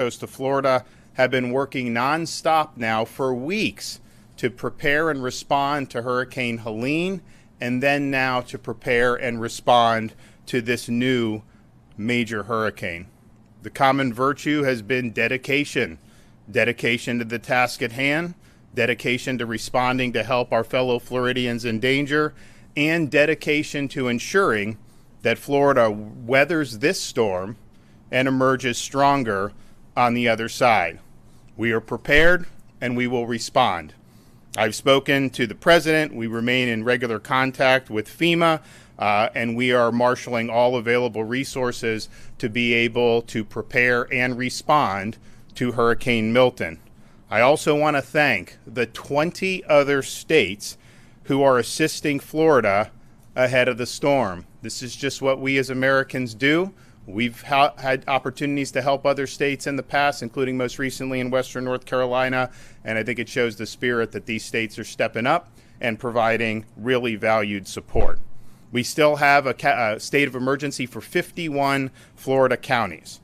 coast of Florida have been working nonstop now for weeks to prepare and respond to Hurricane Helene, and then now to prepare and respond to this new major hurricane. The common virtue has been dedication. Dedication to the task at hand, dedication to responding to help our fellow Floridians in danger, and dedication to ensuring that Florida weathers this storm and emerges stronger on the other side. We are prepared and we will respond. I've spoken to the president. We remain in regular contact with FEMA, and we are marshaling all available resources to be able to prepare and respond to Hurricane Milton. I also want to thank the 20 other states who are assisting Florida ahead of the storm. This is just what we as Americans do. We've had opportunities to help other states in the past, including most recently in Western North Carolina, and I think it shows the spirit that these states are stepping up and providing really valued support. We still have a state of emergency for 51 Florida counties.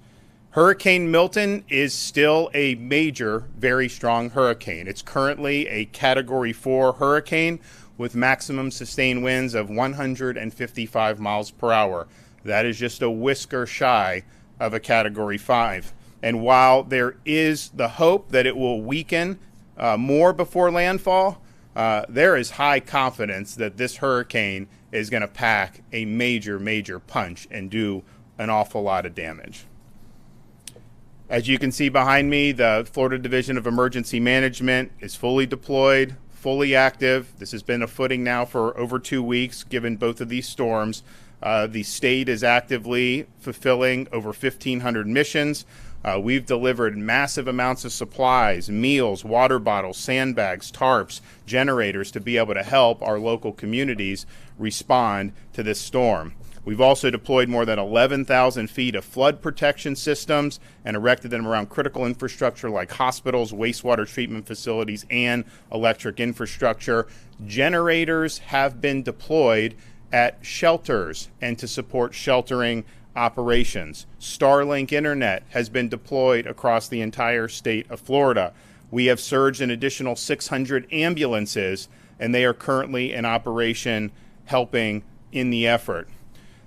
Hurricane Milton is still a major, very strong hurricane. It's currently a Category 4 hurricane with maximum sustained winds of 155 miles per hour. That is just a whisker shy of a Category 5. And while there is the hope that it will weaken more before landfall, there is high confidence that this hurricane is going to pack a major, major punch and do an awful lot of damage. As you can see behind me, the Florida Division of Emergency Management is fully deployed, fully active. This has been a footing now for over 2 weeks, given both of these storms. The state is actively fulfilling over 1,500 missions. We've delivered massive amounts of supplies, meals, water bottles, sandbags, tarps, generators to be able to help our local communities respond to this storm. We've also deployed more than 11,000 feet of flood protection systems and erected them around critical infrastructure like hospitals, wastewater treatment facilities, and electric infrastructure. Generators have been deployed at shelters and to support sheltering operations. Starlink internet has been deployed across the entire state of Florida. We have surged an additional 600 ambulances, and they are currently in operation helping in the effort.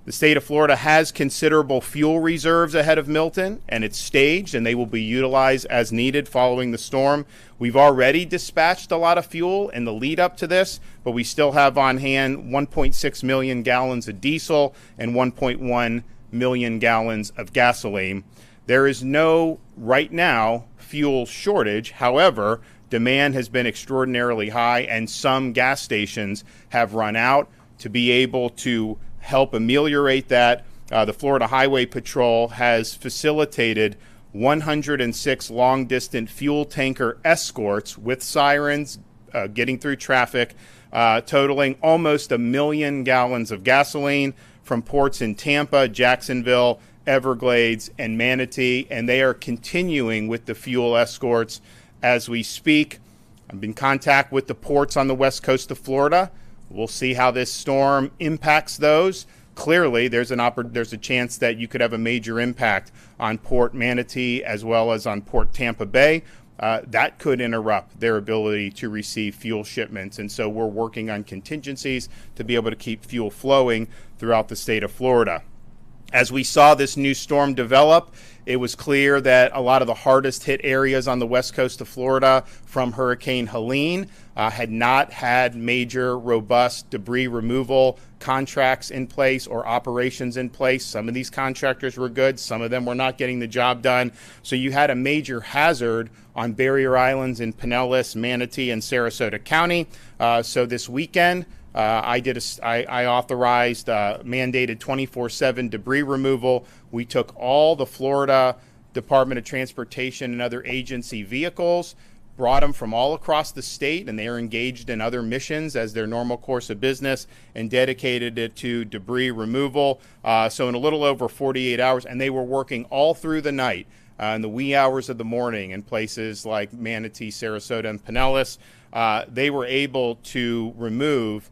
The state of Florida has considerable fuel reserves ahead of Milton, and it's staged, and they will be utilized as needed following the storm. We've already dispatched a lot of fuel in the lead up to this, but we still have on hand 1.6 million gallons of diesel and 1.1 million gallons of gasoline. There is no, right now, fuel shortage. However, demand has been extraordinarily high, and some gas stations have run out. To be able to help ameliorate that, the Florida Highway Patrol has facilitated 106 long-distance fuel tanker escorts with sirens getting through traffic, totaling almost 1 million gallons of gasoline from ports in Tampa, Jacksonville, Everglades, and Manatee, and they are continuing with the fuel escorts as we speak. I'm in contact with the ports on the west coast of Florida. We'll see how this storm impacts those. Clearly, there's a chance that you could have a major impact on Port Manatee as well as on Port Tampa Bay. That could interrupt their ability to receive fuel shipments. And so we're working on contingencies to be able to keep fuel flowing throughout the state of Florida. As we saw this new storm develop, it was clear that a lot of the hardest hit areas on the west coast of Florida from Hurricane Helene had not had major, robust debris removal contracts in place or operations in place. Some of these contractors were good. Some of them were not getting the job done. So you had a major hazard on barrier islands in Pinellas, Manatee, and Sarasota County. So this weekend, I authorized mandated 24/7 debris removal. We took all the Florida Department of Transportation and other agency vehicles, brought them from all across the state, and they are engaged in other missions as their normal course of business, and dedicated it to debris removal. So in a little over 48 hours, and they were working all through the night, in the wee hours of the morning in places like Manatee, Sarasota, and Pinellas. They were able to remove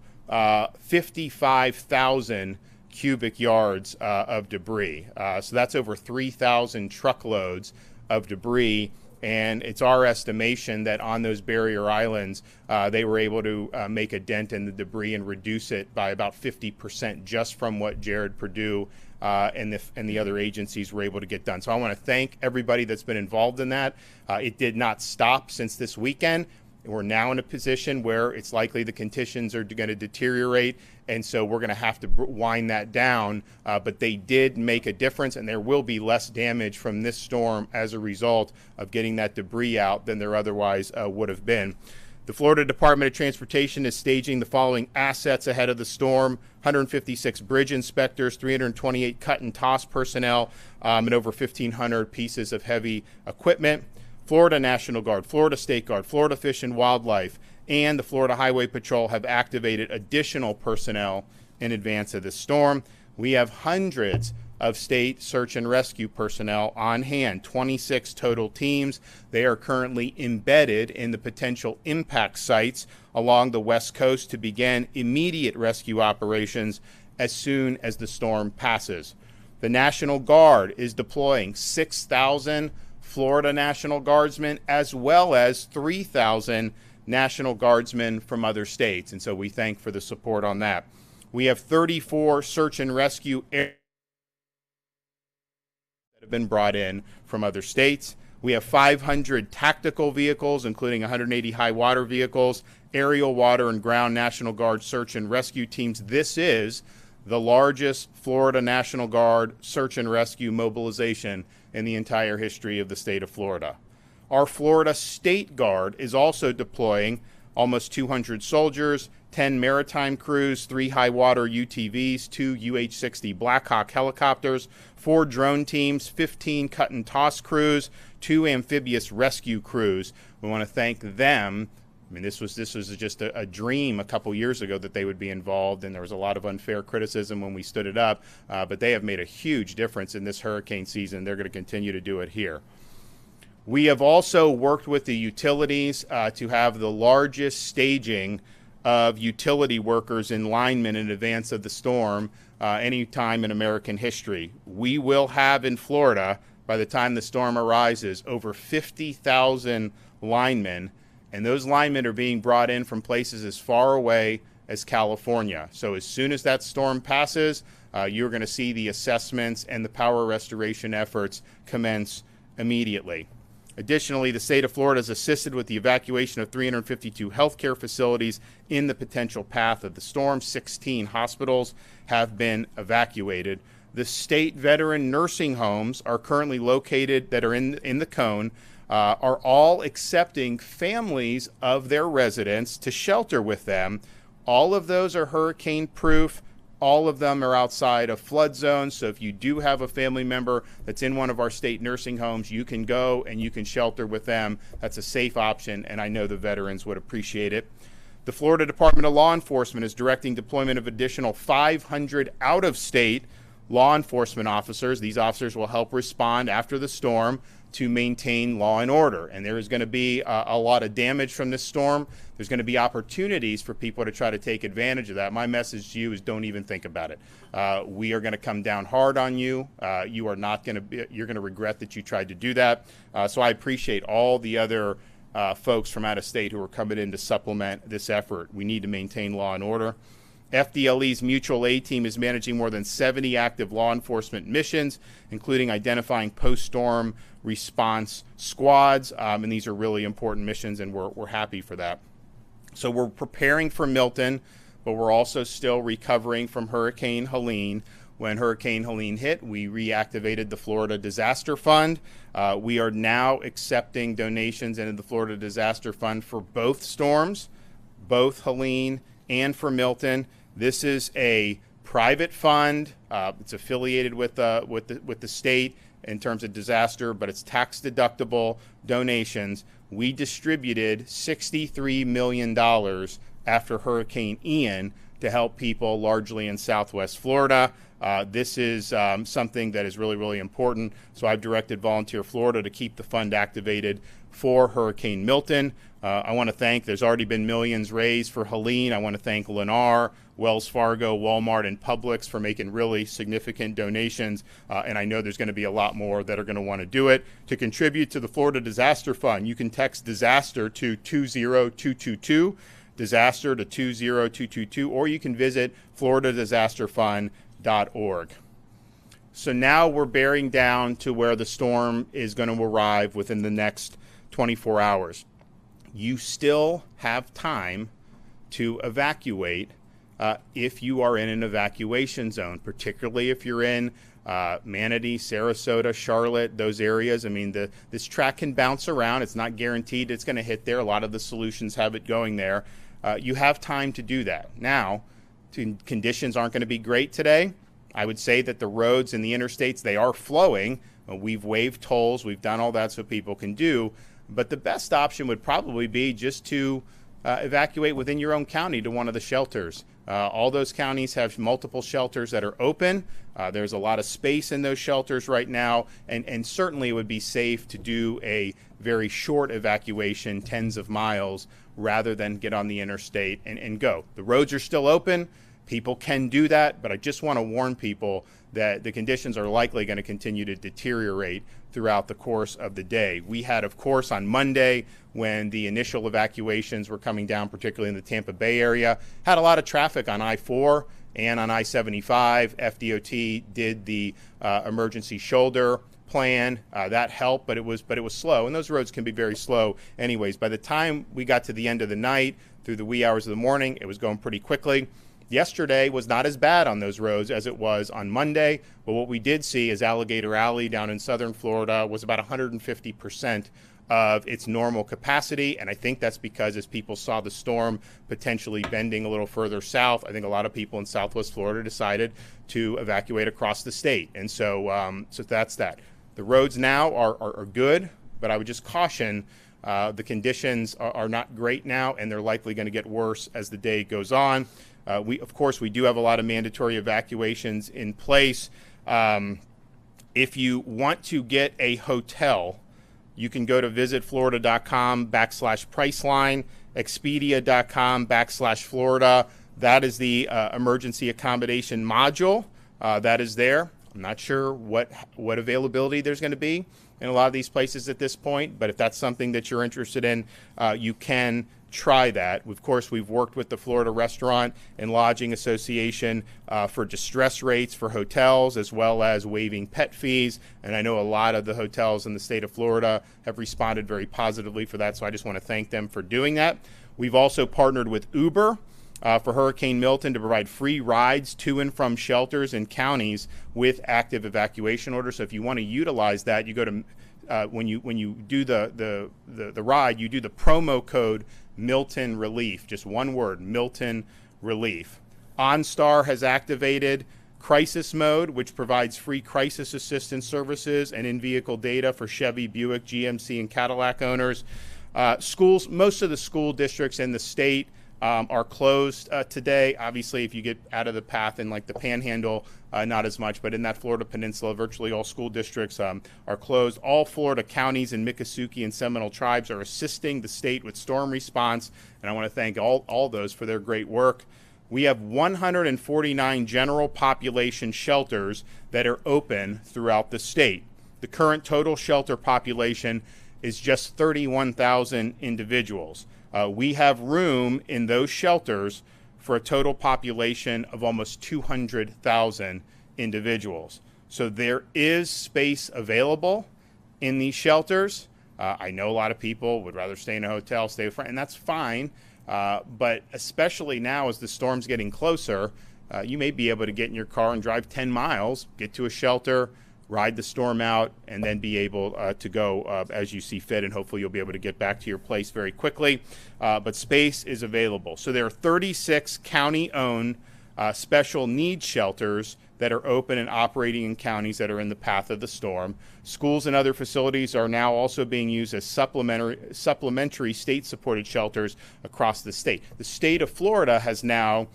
55,000 cubic yards of debris. So that's over 3,000 truckloads of debris. And it's our estimation that on those barrier islands, they were able to make a dent in the debris and reduce it by about 50% just from what Jared Perdue and the other agencies were able to get done. So I want to thank everybody that's been involved in that. It did not stop since this weekend. We're now in a position where it's likely the conditions are going to deteriorate, and so we're going to have to wind that down. But they did make a difference, and there will be less damage from this storm as a result of getting that debris out than there otherwise would have been. The Florida Department of Transportation is staging the following assets ahead of the storm: 156 bridge inspectors, 328 cut and toss personnel, and over 1,500 pieces of heavy equipment. Florida National Guard, Florida State Guard, Florida Fish and Wildlife, and the Florida Highway Patrol have activated additional personnel in advance of this storm. We have hundreds of state search and rescue personnel on hand, 26 total teams. They are currently embedded in the potential impact sites along the West Coast to begin immediate rescue operations as soon as the storm passes. The National Guard is deploying 6,000 Florida National Guardsmen, as well as 3,000 National Guardsmen from other states. And so we thank for the support on that. We have 34 search and rescue areas that have been brought in from other states. We have 500 tactical vehicles, including 180 high water vehicles, aerial, water, and ground National Guard search and rescue teams. This is the largest Florida National Guard search and rescue mobilization in the entire history of the state of Florida. Our Florida State Guard is also deploying almost 200 soldiers, 10 maritime crews, 3 high water UTVs, 2 UH-60 Black Hawk helicopters, 4 drone teams, 15 cut and toss crews, 2 amphibious rescue crews. We want to thank them. I mean, this was just a dream a couple years ago that they would be involved, and there was a lot of unfair criticism when we stood it up, but they have made a huge difference in this hurricane season. They're going to continue to do it here. We have also worked with the utilities to have the largest staging of utility workers and linemen in advance of the storm any time in American history. We will have in Florida, by the time the storm arises, over 50,000 linemen. And those linemen are being brought in from places as far away as California. So as soon as that storm passes, you're going to see the assessments and the power restoration efforts commence immediately. Additionally, the state of Florida has assisted with the evacuation of 352 healthcare facilities in the potential path of the storm. 16 hospitals have been evacuated. The state veteran nursing homes are currently located that are in the cone. Are all accepting families of their residents to shelter with them. All of those are hurricane proof. All of them are outside of flood zones. So if you do have a family member that's in one of our state nursing homes, you can go and you can shelter with them. That's a safe option, and I know the veterans would appreciate it. The Florida Department of Law Enforcement is directing deployment of additional 500 out-of-state law enforcement officers. These officers will help respond after the storm to maintain law and order. And there is going to be a lot of damage from this storm. There's going to be opportunities for people to try to take advantage of that. My message to you is don't even think about it. We are going to come down hard on you. You are not going to be, you're going to regret that you tried to do that. So I appreciate all the other folks from out of state who are coming in to supplement this effort. We need to maintain law and order. FDLE's mutual aid team is managing more than 70 active law enforcement missions, including identifying post-storm response squads, and these are really important missions, and we're happy for that. So we're preparing for Milton, but we're also still recovering from Hurricane Helene. When Hurricane Helene hit, we reactivated the Florida Disaster Fund. We are now accepting donations into the Florida Disaster Fund for both storms, both Helene and for Milton. This is a private fund. It's affiliated with the state in terms of disaster, but it's tax deductible donations. We distributed $63 million after Hurricane Ian to help people largely in Southwest Florida. This is something that is really, really important. So I've directed Volunteer Florida to keep the fund activated for Hurricane Milton. I want to thank, there's already been millions raised for Helene. I want to thank Lennar, Wells Fargo, Walmart, and Publix for making really significant donations. And I know there's going to be a lot more that are going to want to do it. To contribute to the Florida Disaster Fund, you can text disaster to 20222, disaster to 20222, or you can visit floridadisasterfund.org. So now we're bearing down to where the storm is going to arrive within the next 24 hours. You still have time to evacuate if you are in an evacuation zone, particularly if you're in Manatee, Sarasota, Charlotte, those areas. I mean, this track can bounce around. It's not guaranteed it's going to hit there. A lot of the solutions have it going there. You have time to do that. Now, conditions aren't going to be great today. I would say that the roads and the interstates, they are flowing. We've waived tolls. We've done all that so people can do. But the best option would probably be just to evacuate within your own county to one of the shelters. All those counties have multiple shelters that are open. There's a lot of space in those shelters right now, and certainly it would be safe to do a very short evacuation, tens of miles, rather than get on the interstate and go. The roads are still open. People can do that, but I just want to warn people that the conditions are likely going to continue to deteriorate throughout the course of the day. We had, of course, on Monday, when the initial evacuations were coming down, particularly in the Tampa Bay area, had a lot of traffic on I-4 and on I-75. FDOT did the emergency shoulder plan. That helped, but it was slow, and those roads can be very slow anyways. By the time we got to the end of the night, through the wee hours of the morning, it was going pretty quickly. Yesterday was not as bad on those roads as it was on Monday, but what we did see is Alligator Alley down in southern Florida was about 150% of its normal capacity, and I think that's because as people saw the storm potentially bending a little further south, I think a lot of people in Southwest Florida decided to evacuate across the state, and so that's that. The roads now are good, but I would just caution the conditions are not great now, and they're likely going to get worse as the day goes on. Of course, we do have a lot of mandatory evacuations in place. If you want to get a hotel, you can go to visitflorida.com/Priceline, expedia.com/Florida. That is the emergency accommodation module that is there. I'm not sure what availability there's going to be in a lot of these places at this point, but if that's something that you're interested in, you can try that. Of course, we've worked with the Florida Restaurant and Lodging Association for distress rates for hotels, as well as waiving pet fees. And I know a lot of the hotels in the state of Florida have responded very positively for that, so I just want to thank them for doing that. We've also partnered with Uber for Hurricane Milton to provide free rides to and from shelters and counties with active evacuation orders. So if you want to utilize that, you go to when you do the ride, you do the promo code Milton Relief, just one word, Milton Relief. OnStar has activated Crisis Mode, which provides free crisis assistance services and in-vehicle data for Chevy, Buick, GMC, and Cadillac owners. Schools, most of the school districts in the state are closed today. Obviously, if you get out of the path in like the Panhandle, not as much, but in that Florida Peninsula, virtually all school districts are closed. All Florida counties and Miccosukee and Seminole tribes are assisting the state with storm response, and I want to thank all those for their great work. We have 149 general population shelters that are open throughout the state. The current total shelter population is just 31,000 individuals. We have room in those shelters for a total population of almost 200,000 individuals. So there is space available in these shelters. I know a lot of people would rather stay in a hotel, stay with friends, and that's fine. But especially now as the storm's getting closer, you may be able to get in your car and drive 10 miles, get to a shelter, ride the storm out, and then be able to go as you see fit, and hopefully you'll be able to get back to your place very quickly. But space is available. So there are 36 county-owned special needs shelters that are open and operating in counties that are in the path of the storm. Schools and other facilities are now also being used as supplementary state-supported shelters across the state. The state of Florida has now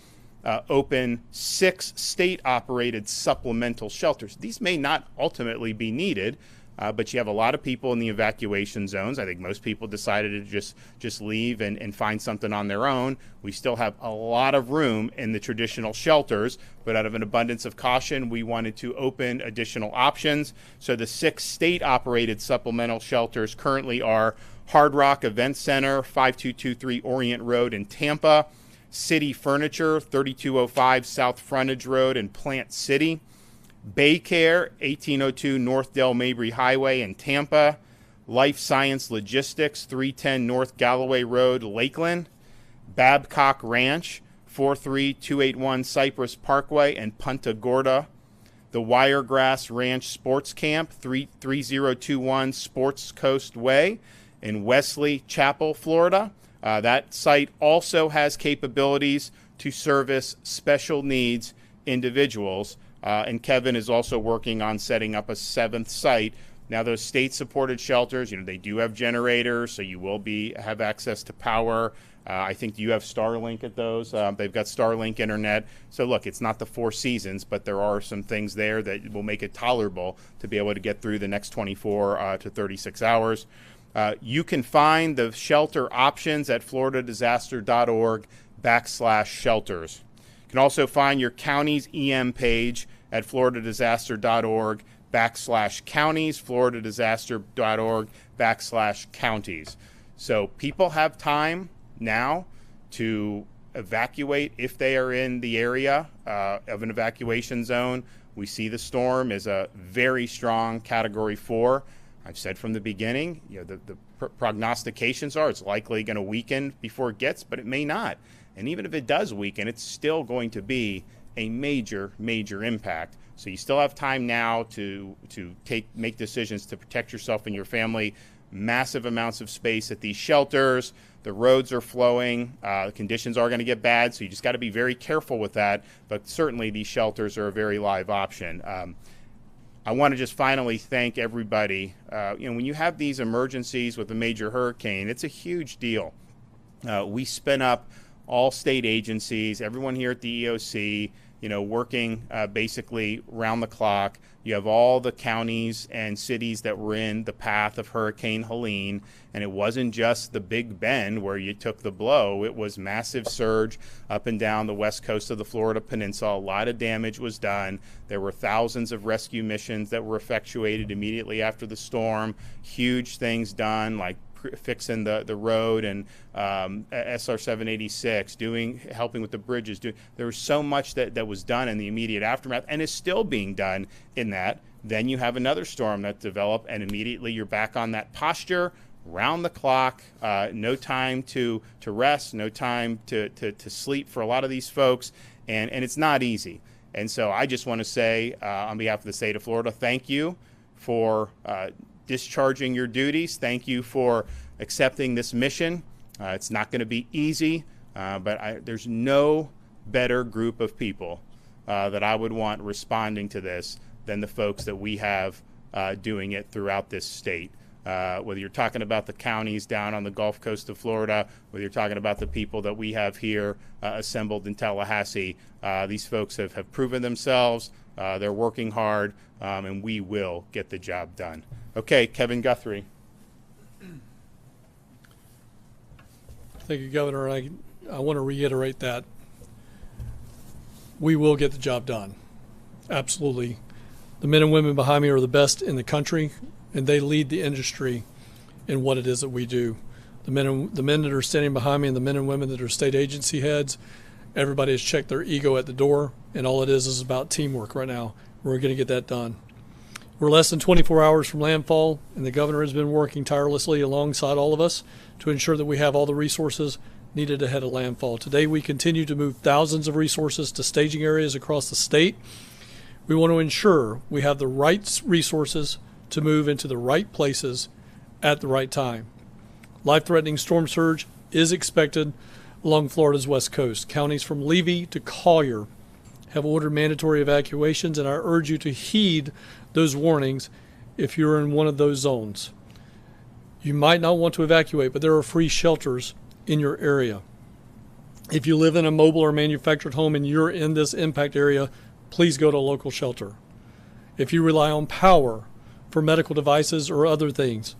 open 6 state-operated supplemental shelters. These may not ultimately be needed, but you have a lot of people in the evacuation zones. I think most people decided to just leave and find something on their own. We still have a lot of room in the traditional shelters, but out of an abundance of caution, we wanted to open additional options. So the 6 state-operated supplemental shelters currently are Hard Rock Event Center, 5223 Orient Road in Tampa, City Furniture, 3205 South Frontage Road in Plant City, Baycare, 1802 North Del Mabry Highway in Tampa, Life Science Logistics, 310 North Galloway Road, Lakeland, Babcock Ranch, 43281 Cypress Parkway in Punta Gorda, the Wiregrass Ranch Sports Camp, 3021 Sports Coast Way in Wesley Chapel, Florida. That site also has capabilities to service special needs individuals. And Kevin is also working on setting up a 7th site. Now, those state-supported shelters, they do have generators, so you will have access to power. I think you have Starlink at those. They've got Starlink internet. So, look, it's not the 4 seasons, but there are some things there that will make it tolerable to be able to get through the next 24 to 36 hours. You can find the shelter options at floridadisaster.org/shelters. You can also find your county's EM page at floridadisaster.org/counties, floridadisaster.org/counties. So people have time now to evacuate if they are in the area of an evacuation zone. We see the storm is a very strong Category 4. I've said from the beginning, the prognostications are it's likely going to weaken before it gets, but it may not. And even if it does weaken, it's still going to be a major, major impact. So you still have time now to make decisions to protect yourself and your family. Massive amounts of space at these shelters. The roads are flowing. The conditions are going to get bad, so you just got to be very careful with that. But certainly these shelters are a very live option. I want to just finally thank everybody. When you have these emergencies with a major hurricane, it's a huge deal. We spin up all state agencies, everyone here at the EOC, working basically round the clock. You have all the counties and cities that were in the path of Hurricane Helene, and it wasn't just the Big Bend where you took the blow. It was massive surge up and down the west coast of the Florida Peninsula. A lot of damage was done. There were thousands of rescue missions that were effectuated immediately after the storm. Huge things done, like fixing the road and SR 786, helping with the bridges. There was so much that was done in the immediate aftermath and is still being done in that. Then you have another storm that developed, and immediately you're back on that posture, round the clock, no time to rest, no time to sleep for a lot of these folks, and it's not easy. And so I just want to say, on behalf of the state of Florida, thank you for discharging your duties. Thank you for accepting this mission. It's not going to be easy, but there's no better group of people that I would want responding to this than the folks that we have doing it throughout this state. Whether you're talking about the counties down on the Gulf Coast of Florida, whether you're talking about the people that we have here assembled in Tallahassee, these folks have proven themselves. They're working hard, and we will get the job done. Okay, Kevin Guthrie. Thank you, Governor. I want to reiterate that we will get the job done. Absolutely. The men and women behind me are the best in the country, and they lead the industry in what it is that we do. The men that are standing behind me and the men and women that are state agency heads, everybody has checked their ego at the door, and all it is about teamwork right now. We're going to get that done. We're less than 24 hours from landfall, and the governor has been working tirelessly alongside all of us to ensure that we have all the resources needed ahead of landfall. Today, we continue to move thousands of resources to staging areas across the state. We want to ensure we have the right resources to move into the right places at the right time. Life-threatening storm surge is expected along Florida's west coast. Counties from Levy to Collier have ordered mandatory evacuations, and I urge you to heed those warnings if you're in one of those zones. You might not want to evacuate, but there are free shelters in your area. If you live in a mobile or manufactured home and you're in this impact area, please go to a local shelter. If you rely on power for medical devices or other things,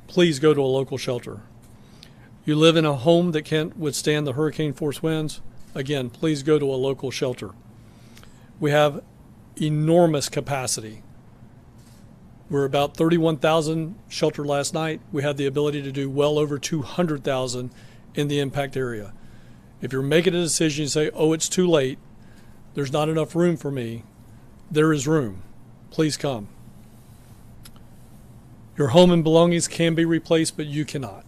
please go to a local shelter. You live in a home that can't withstand the hurricane force winds, again, please go to a local shelter. We have enormous capacity. We're about 31,000 sheltered last night. We had the ability to do well over 200,000 in the impact area. If you're making a decision, you say, oh, it's too late, there's not enough room for me, there is room. Please come. Your home and belongings can be replaced, but you cannot.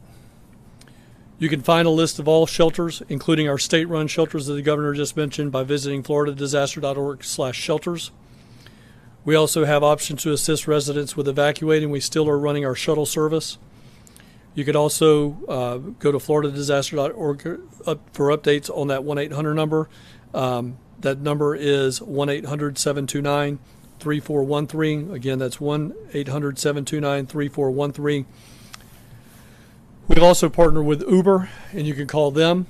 You can find a list of all shelters, including our state-run shelters that the governor just mentioned, by visiting floridadisaster.org/shelters. We also have options to assist residents with evacuating. We still are running our shuttle service. You could also go to floridadisaster.org for updates on that 1-800 number. That number is 1-800-729-3413. Again, that's 1-800-729-3413. We've also partnered with Uber, and you can call them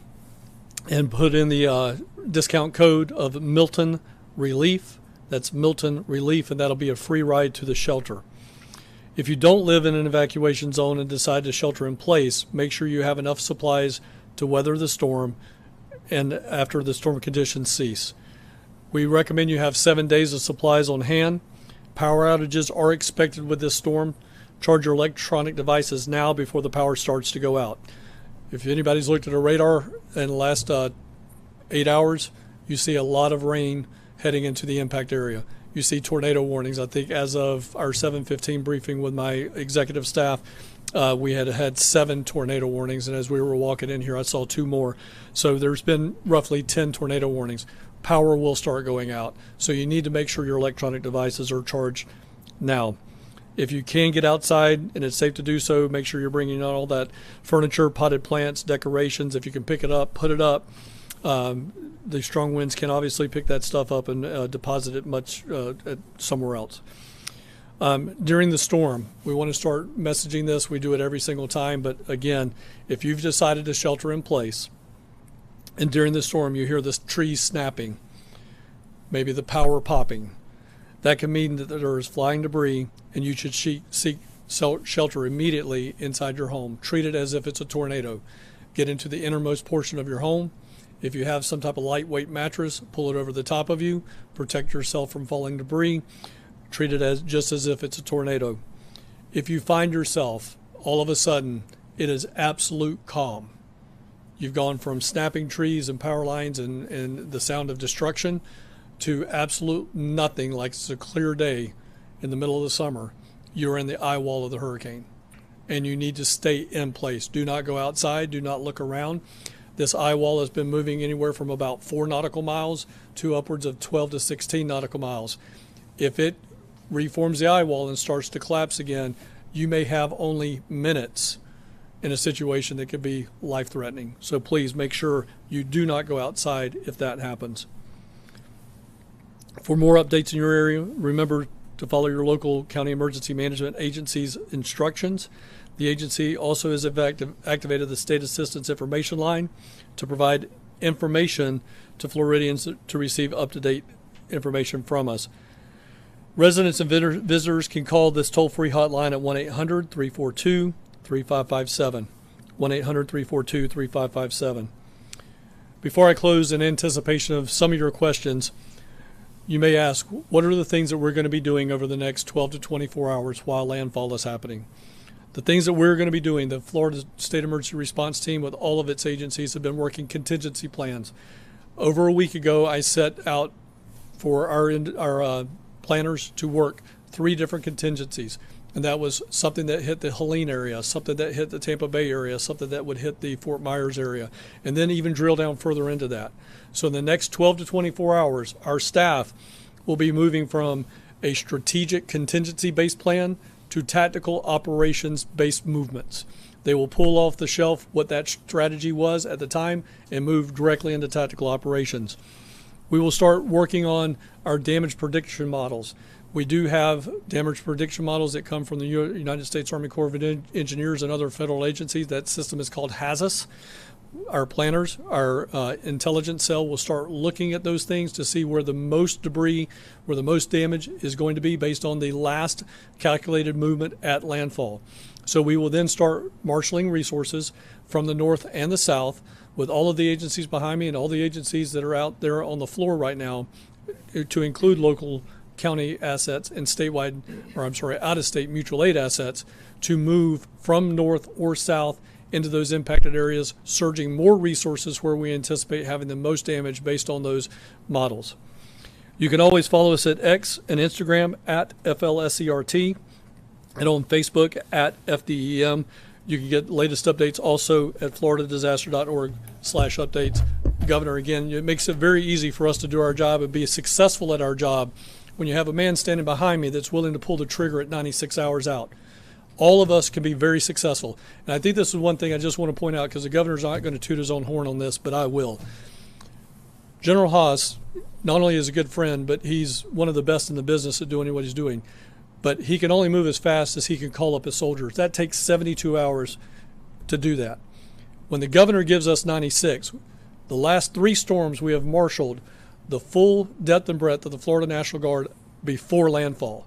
and put in the discount code of Milton Relief. That's Milton Relief, and that'll be a free ride to the shelter. If you don't live in an evacuation zone and decide to shelter in place, make sure you have enough supplies to weather the storm and after the storm conditions cease. We recommend you have 7 days of supplies on hand. Power outages are expected with this storm. Charge your electronic devices now before the power starts to go out. If anybody's looked at a radar in the last 8 hours, you see a lot of rain heading into the impact area. You see tornado warnings. I think as of our 7:15 briefing with my executive staff, we had 7 tornado warnings, and as we were walking in here, I saw 2 more. So there's been roughly 10 tornado warnings. Power will start going out, so you need to make sure your electronic devices are charged now. If you can get outside and it's safe to do so, make sure you're bringing out all that furniture, potted plants, decorations. If you can pick it up, put it up. The strong winds can obviously pick that stuff up and deposit it somewhere else. During the storm, we want to start messaging this. We do it every single time, but again, if you've decided to shelter in place and during the storm you hear the trees snapping, maybe the power popping, that can mean that there is flying debris and you should seek shelter immediately inside your home. Treat it as if it's a tornado. Get into the innermost portion of your home. If you have some type of lightweight mattress, pull it over the top of you. Protect yourself from falling debris. Treat it just as if it's a tornado. If you find yourself, all of a sudden, it is absolute calm. You've gone from snapping trees and power lines and the sound of destruction to absolute nothing, like it's a clear day in the middle of the summer. You're in the eye wall of the hurricane, and you need to stay in place. Do not go outside. Do not look around. This eye wall has been moving anywhere from about 4 nautical miles to upwards of 12 to 16 nautical miles. If it reforms the eye wall and starts to collapse again, you may have only minutes in a situation that could be life-threatening. So please make sure you do not go outside if that happens. For more updates in your area, remember to follow your local county emergency management agency's instructions. The agency also has activated the State Assistance Information Line to provide information to Floridians to receive up-to-date information from us. Residents and visitors can call this toll-free hotline at 1-800-342-3557. 1-800-342-3557. Before I close, in anticipation of some of your questions, you may ask, what are the things that we're going to be doing over the next 12 to 24 hours while landfall is happening? The things that we're going to be doing, the Florida State Emergency Response Team with all of its agencies have been working contingency plans. Over a week ago, I set out for our planners to work 3 different contingencies. And that was something that hit the Helene area, something that hit the Tampa Bay area, something that would hit the Fort Myers area, and then even drill down further into that. So in the next 12 to 24 hours, our staff will be moving from a strategic contingency-based plan to tactical operations-based movements. They will pull off the shelf what that strategy was at the time and move directly into tactical operations. We will start working on our damage prediction models. We do have damage prediction models that come from the United States Army Corps of Engineers and other federal agencies. That system is called HAZUS. our planners, our intelligence cell will start looking at those things to see where the most debris, where the most damage is going to be based on the last calculated movement at landfall. So we will then start marshaling resources from the north and the south with all of the agencies behind me and all the agencies that are out there on the floor right now, to include local county assets and statewide, or I'm sorry, out-of-state mutual aid assets, to move from north or south into those impacted areas, surging more resources where we anticipate having the most damage based on those models. You can always follow us at X and Instagram at FLSERT and on Facebook at FDEM. You can get latest updates also at floridadisaster.org/updates. Governor, again, it makes it very easy for us to do our job and be successful at our job when you have a man standing behind me that's willing to pull the trigger at 96 hours out. All of us can be very successful. And I think this is one thing I just want to point out, because the governor's not going to toot his own horn on this, but I will. General Haas not only is a good friend, but he's one of the best in the business at doing what he's doing. But he can only move as fast as he can call up his soldiers. That takes 72 hours to do that. When the governor gives us 96, the last 3 storms we have marshaled the full depth and breadth of the Florida National Guard before landfall.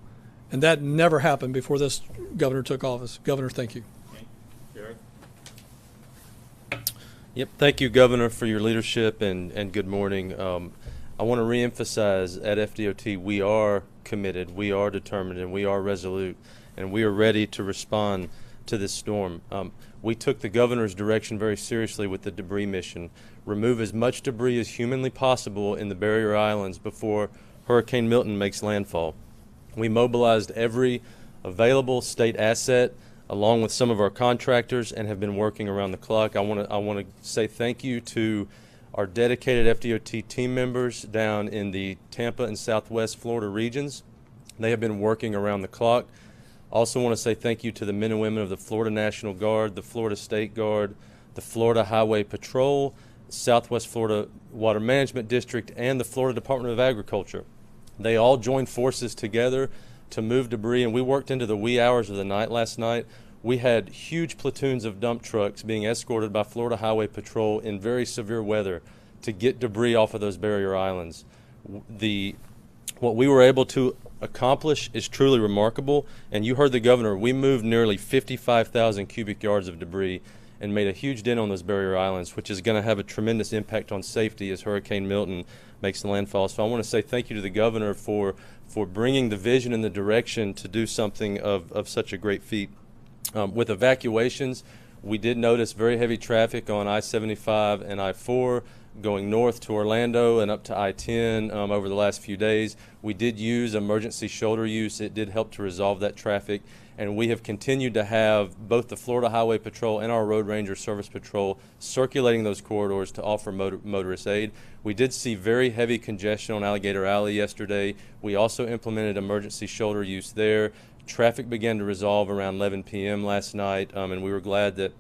And that never happened before this governor took office. Governor, thank you. Yep, thank you, Governor, for your leadership, and good morning. I want to reemphasize at FDOT, we are committed, we are determined, and we are resolute, and we are ready to respond to this storm. We took the governor's direction very seriously with the debris mission. Remove as much debris as humanly possible in the barrier islands before Hurricane Milton makes landfall. We mobilized every available state asset along with some of our contractors and have been working around the clock. I want to say thank you to our dedicated FDOT team members down in the Tampa and Southwest Florida regions. They have been working around the clock. Also want to say thank you to the men and women of the Florida National Guard, the Florida State Guard, the Florida Highway Patrol, Southwest Florida Water Management District, and the Florida Department of Agriculture. They all joined forces together to move debris, and we worked into the wee hours of the night last night. We had huge platoons of dump trucks being escorted by Florida Highway Patrol in very severe weather to get debris off of those barrier islands. What we were able to accomplish is truly remarkable, and you heard the governor. We moved nearly 55,000 cubic yards of debris and made a huge dent on those barrier islands, which is going to have a tremendous impact on safety as Hurricane Milton makes the landfall. So I want to say thank you to the governor for bringing the vision and the direction to do something of such a great feat. With evacuations, we did notice very heavy traffic on I-75 and I-4 going north to Orlando and up to I-10 over the last few days. We did use emergency shoulder use. It did help to resolve that traffic. And we have continued to have both the Florida Highway Patrol and our Road Ranger Service Patrol circulating those corridors to offer motorist aid. We did see very heavy congestion on Alligator Alley yesterday. We also implemented emergency shoulder use there. Traffic began to resolve around 11 p.m. last night, and we were glad that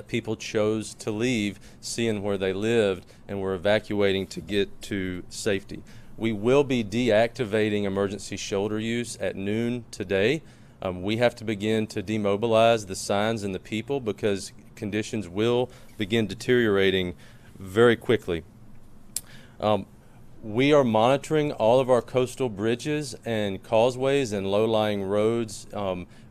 people chose to leave, seeing where they lived, and were evacuating to get to safety. We will be deactivating emergency shoulder use at noon today. We have to begin to demobilize the signs and the people because conditions will begin deteriorating very quickly. We are monitoring all of our coastal bridges and causeways and low-lying roads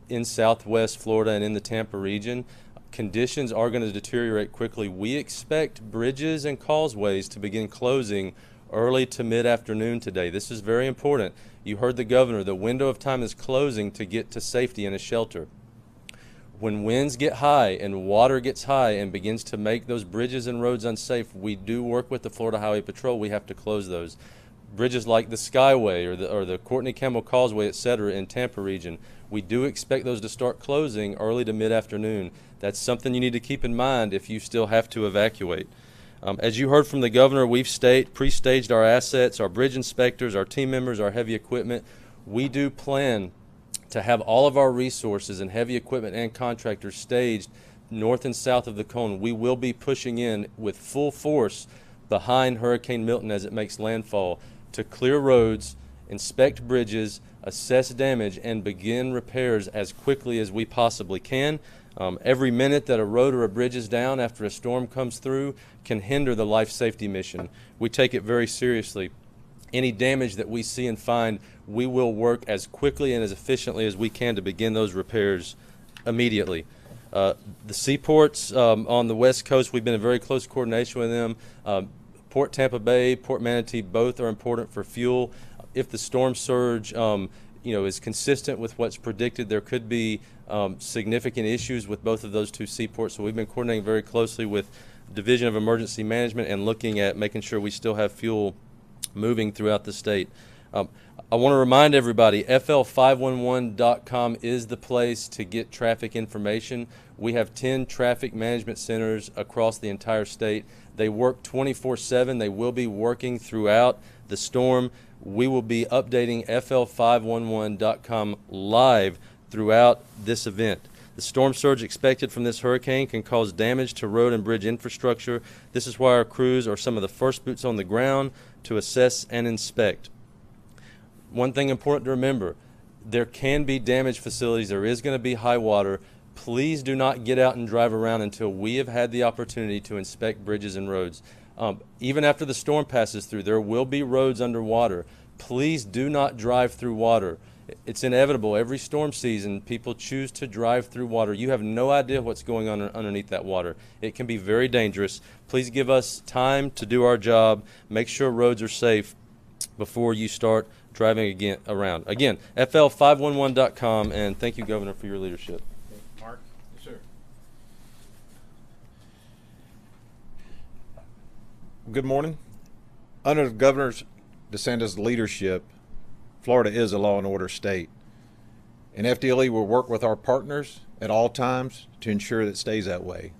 in Southwest Florida and in the Tampa region. Conditions are going to deteriorate quickly. We expect bridges and causeways to begin closing early to mid-afternoon today. This is very important. You heard the governor. The window of time is closing to get to safety in a shelter. When winds get high and water gets high and begins to make those bridges and roads unsafe, we do work with the Florida Highway Patrol. We have to close those. Bridges like the Skyway or the Courtney Campbell Causeway, etc. in Tampa region, we do expect those to start closing early to mid-afternoon. That's something you need to keep in mind if you still have to evacuate. As you heard from the governor, we've pre-staged our assets, our bridge inspectors, our team members, our heavy equipment. We do plan to have all of our resources and heavy equipment and contractors staged north and south of the cone. We will be pushing in with full force behind Hurricane Milton as it makes landfall to clear roads, inspect bridges, assess damage, and begin repairs as quickly as we possibly can. Every minute that a road or a bridge is down after a storm comes through can hinder the life safety mission. We take it very seriously. Any damage that we see and find, we will work as quickly and as efficiently as we can to begin those repairs immediately. The seaports on the West Coast, we've been in very close coordination with them. Port Tampa Bay, Port Manatee, both are important for fuel. If the storm surge is consistent with what's predicted, there could be significant issues with both of those two seaports. So we've been coordinating very closely with Division of Emergency Management and looking at making sure we still have fuel moving throughout the state. I want to remind everybody, FL511.com is the place to get traffic information. We have 10 traffic management centers across the entire state. They work 24/7. They will be working throughout the storm. We will be updating FL511.com live throughout this event. The storm surge expected from this hurricane can cause damage to road and bridge infrastructure. This is why our crews are some of the first boots on the ground to assess and inspect. One thing important to remember, there can be damaged facilities. There is going to be high water. Please do not get out and drive around until we have had the opportunity to inspect bridges and roads. Even after the storm passes through, there will be roads underwater. Please do not drive through water. It's inevitable. Every storm season, people choose to drive through water. You have no idea what's going on underneath that water. It can be very dangerous. Please give us time to do our job. Make sure roads are safe before you start driving around. Again, FL511.com, and thank you, Governor, for your leadership. Mark? Yes, sir. Good morning. Under the Governor DeSantis' leadership, Florida is a law and order state. And FDLE will work with our partners at all times to ensure that it stays that way.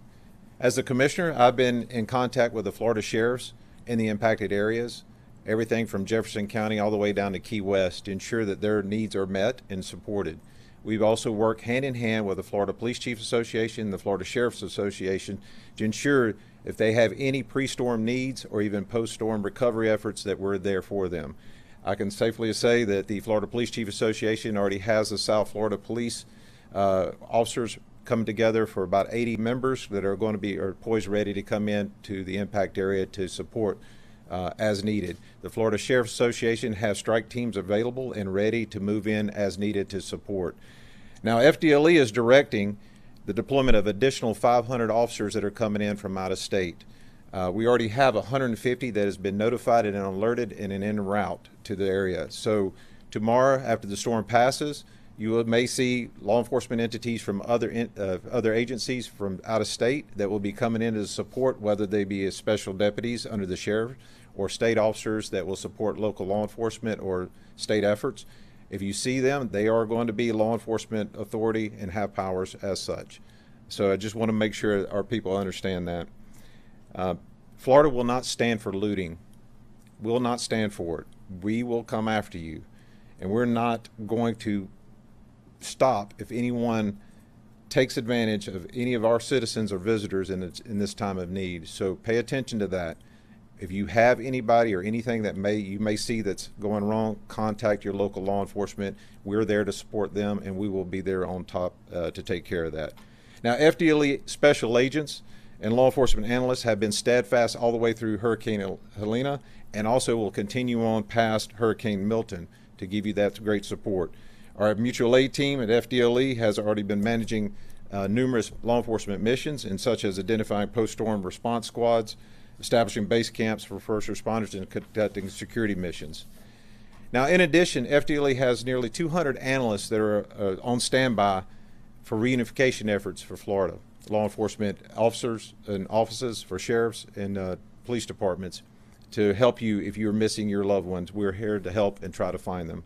As the commissioner, I've been in contact with the Florida sheriffs in the impacted areas, everything from Jefferson County all the way down to Key West, to ensure that their needs are met and supported. We've also worked hand in hand with the Florida Police Chiefs Association and the Florida Sheriff's Association to ensure if they have any pre-storm needs or even post-storm recovery efforts that we're there for them. I can safely say that the Florida Police Chief Association already has the South Florida Police officers come together for about 80 members that are going to be poised ready to come in to the impact area to support as needed. The Florida Sheriff's Association has strike teams available and ready to move in as needed to support. Now, FDLE is directing the deployment of additional 500 officers that are coming in from out of state. We already have 150 that has been notified and alerted and en route to the area. So tomorrow, after the storm passes, you may see law enforcement entities from other agencies from out of state that will be coming in to support, whether they be as special deputies under the sheriff or state officers that will support local law enforcement or state efforts. If you see them, they are going to be law enforcement authority and have powers as such. So I just want to make sure our people understand that. Florida will not stand for looting, will not stand for it. We will come after you, and we're not going to stop if anyone takes advantage of any of our citizens or visitors in this time of need. So pay attention to that. If you have anybody or anything that you may see that's going wrong, contact your local law enforcement. We're there to support them, and we will be there on top to take care of that. Now, FDLE special agents and law enforcement analysts have been steadfast all the way through Hurricane Helena, and also will continue on past Hurricane Milton to give you that great support. Our mutual aid team at FDLE has already been managing numerous law enforcement missions, and such as identifying post-storm response squads, establishing base camps for first responders, and conducting security missions. Now, in addition, FDLE has nearly 200 analysts that are on standby for reunification efforts for Florida. Law enforcement officers and offices for sheriffs and police departments to help you if you're missing your loved ones. We're here to help and try to find them.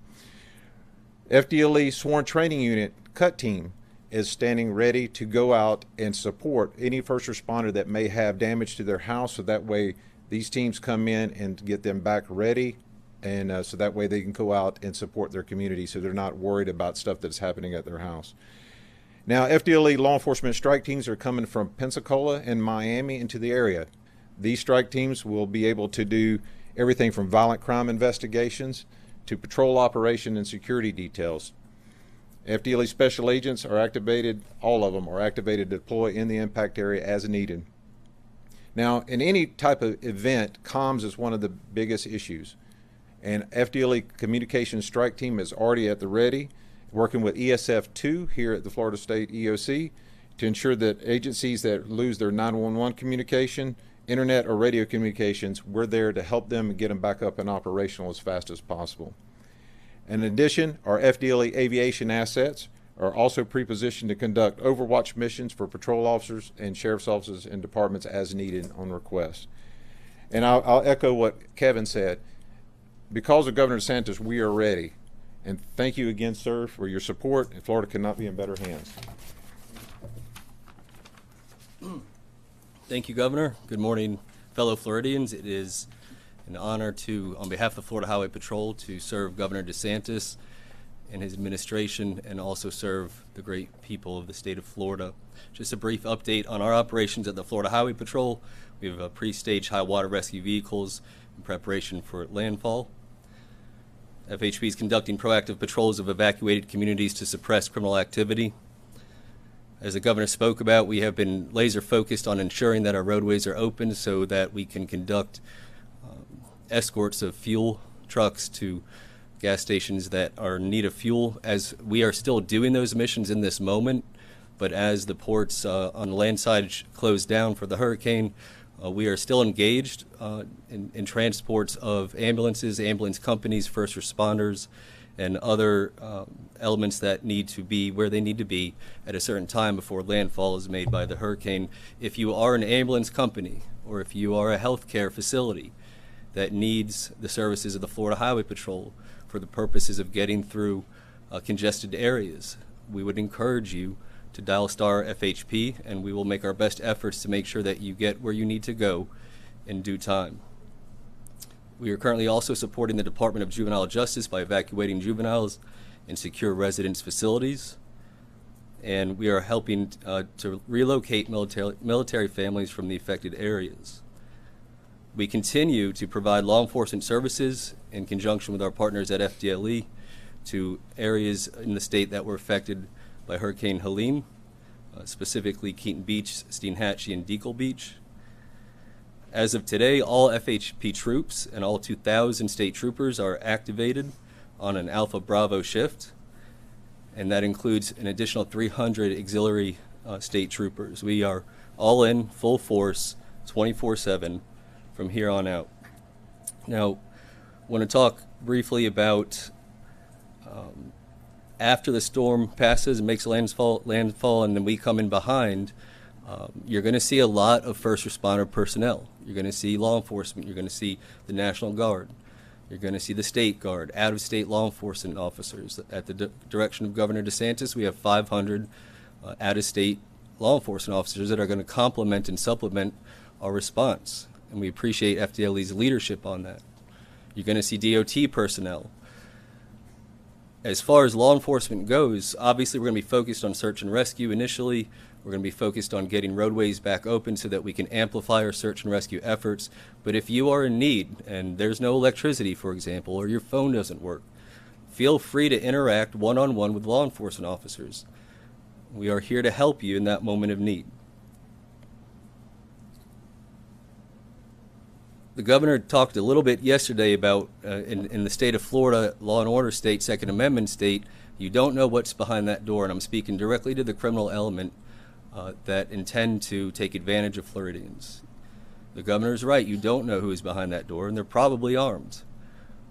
FDLE Sworn Training Unit CUT team is standing ready to go out and support any first responder that may have damage to their house, so that way these teams come in and get them back ready, and so that way they can go out and support their community so they're not worried about stuff that's happening at their house. Now, FDLE law enforcement strike teams are coming from Pensacola and Miami into the area. These strike teams will be able to do everything from violent crime investigations to patrol operation and security details. FDLE special agents are activated, all of them are activated to deploy in the impact area as needed. Now, in any type of event, comms is one of the biggest issues. And FDLE Communications Strike Team is already at the ready, working with ESF2 here at the Florida State EOC to ensure that agencies that lose their 911 communication, internet or radio communications, we're there to help them and get them back up and operational as fast as possible. In addition, our FDLE aviation assets are also pre-positioned to conduct overwatch missions for patrol officers and sheriff's officers and departments as needed on request. And I'll echo what Kevin said. Because of Governor DeSantis, we are ready. And thank you again, sir, for your support. And Florida could not be in better hands. Thank you, Governor. Good morning, fellow Floridians. It is an honor to, on behalf of the Florida Highway Patrol, to serve Governor DeSantis and his administration and also serve the great people of the state of Florida. Just a brief update on our operations at the Florida Highway Patrol. We have pre-staged high water rescue vehicles in preparation for landfall. FHP is conducting proactive patrols of evacuated communities to suppress criminal activity. As the governor spoke about, we have been laser focused on ensuring that our roadways are open so that we can conduct escorts of fuel trucks to gas stations that are in need of fuel, as we are still doing those missions in this moment. But as the ports on the land side closed down for the hurricane, we are still engaged in transports of ambulances, ambulance companies, first responders, and other elements that need to be where they need to be at a certain time before landfall is made by the hurricane. If you are an ambulance company or if you are a healthcare facility that needs the services of the Florida Highway Patrol for the purposes of getting through congested areas, we would encourage you to dial star FHP, and we will make our best efforts to make sure that you get where you need to go in due time. We are currently also supporting the Department of Juvenile Justice by evacuating juveniles in secure residence facilities, and we are helping to relocate military families from the affected areas. We continue to provide law enforcement services in conjunction with our partners at FDLE to areas in the state that were affected by Hurricane Helene, specifically Keaton Beach, Steinhatchee, and Deacle Beach. As of today, all FHP troops and all 2,000 state troopers are activated on an Alpha Bravo shift, and that includes an additional 300 auxiliary state troopers. We are all in, full force, 24/7 from here on out. Now, I want to talk briefly about after the storm passes and makes landfall, and then we come in behind, you're going to see a lot of first responder personnel. You're going to see law enforcement. You're going to see the National Guard. You're going to see the State Guard, out-of-state law enforcement officers. At the direction of Governor DeSantis, we have 500 out-of-state law enforcement officers that are going to complement and supplement our response. And we appreciate FDLE's leadership on that. You're going to see DOT personnel. As far as law enforcement goes, obviously we're going to be focused on search and rescue initially. We're going to be focused on getting roadways back open so that we can amplify our search and rescue efforts. But if you are in need and there's no electricity, for example, or your phone doesn't work, feel free to interact one-on-one with law enforcement officers. We are here to help you in that moment of need. The governor talked a little bit yesterday about in the state of Florida, law and order state, Second Amendment state, you don't know what's behind that door, and I'm speaking directly to the criminal element that intend to take advantage of Floridians. The governor's right, you don't know who is behind that door, and they're probably armed.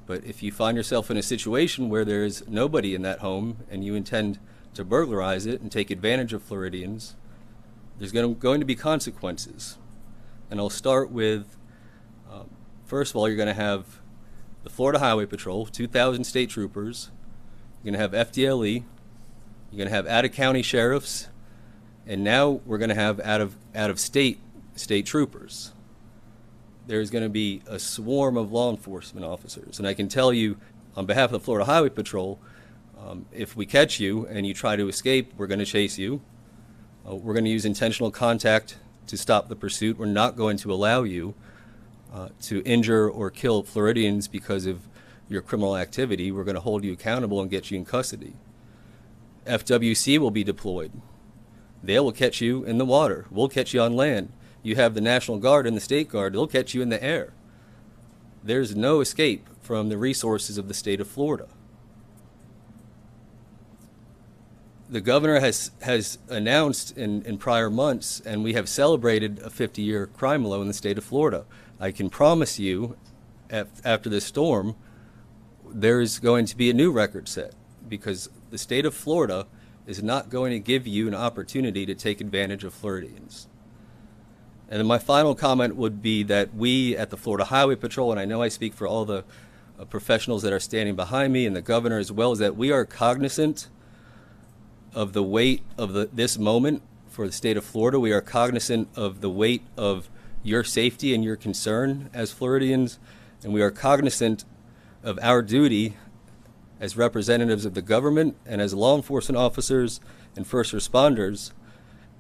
But if you find yourself in a situation where there is nobody in that home and you intend to burglarize it and take advantage of Floridians, there's going to be consequences. And I'll start with first of all, you're going to have the Florida Highway Patrol, 2,000 state troopers. You're going to have FDLE. You're going to have out-of-county sheriffs. And now we're going to have out-of-state troopers. There's going to be a swarm of law enforcement officers. And I can tell you, on behalf of the Florida Highway Patrol, if we catch you and you try to escape, we're going to chase you. We're going to use intentional contact to stop the pursuit. We're not going to allow you to injure or kill Floridians because of your criminal activity. We're going to hold you accountable and get you in custody. FWC will be deployed. They will catch you in the water. We'll catch you on land. You have the National Guard and the State Guard. They'll catch you in the air. There's no escape from the resources of the state of Florida. The governor has announced in prior months, and we have celebrated a 50-year crime low in the state of Florida. I can promise you, after this storm, there is going to be a new record set, because the state of Florida is not going to give you an opportunity to take advantage of Floridians. And then my final comment would be that we at the Florida Highway Patrol, and I know I speak for all the professionals that are standing behind me and the governor as well, is that we are cognizant of the weight of this moment for the state of Florida. We are cognizant of the weight of your safety and your concern as Floridians, and we are cognizant of our duty as representatives of the government and as law enforcement officers and first responders,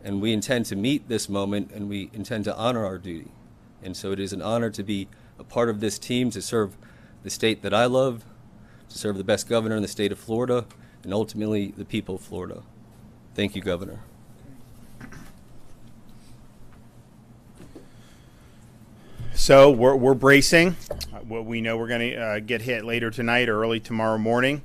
and we intend to meet this moment and we intend to honor our duty. And so it is an honor to be a part of this team, to serve the state that I love, to serve the best governor in the state of Florida, and ultimately the people of Florida. Thank you, Governor. So we're bracing. We know we're going to get hit later tonight or early tomorrow morning.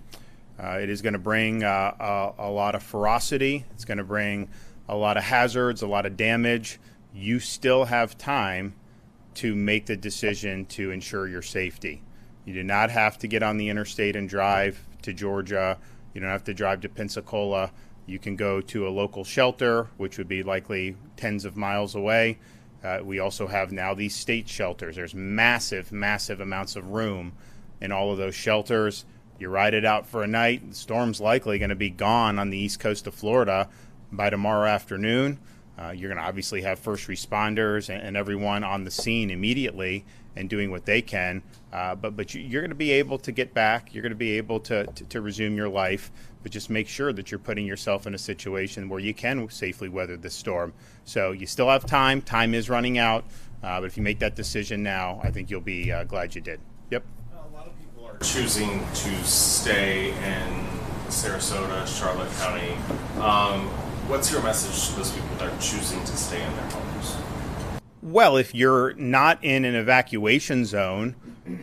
It is going to bring a lot of ferocity. It's going to bring a lot of hazards, a lot of damage. You still have time to make the decision to ensure your safety. You do not have to get on the interstate and drive to Georgia. You don't have to drive to Pensacola. You can go to a local shelter, which would be likely tens of miles away. We also have now these state shelters. There's massive, massive amounts of room in all of those shelters. You ride it out for a night. The storm's likely going to be gone on the east coast of Florida by tomorrow afternoon. You're going to obviously have first responders and everyone on the scene immediately and doing what they can. But you're going to be able to get back. You're going to be able to resume your life. But just make sure that you're putting yourself in a situation where you can safely weather this storm. So you still have time. Time is running out. But if you make that decision now, I think you'll be glad you did. Yep. A lot of people are choosing to stay in Sarasota, Charlotte County. What's your message to those people that are choosing to stay in their homes? Well, if you're not in an evacuation zone,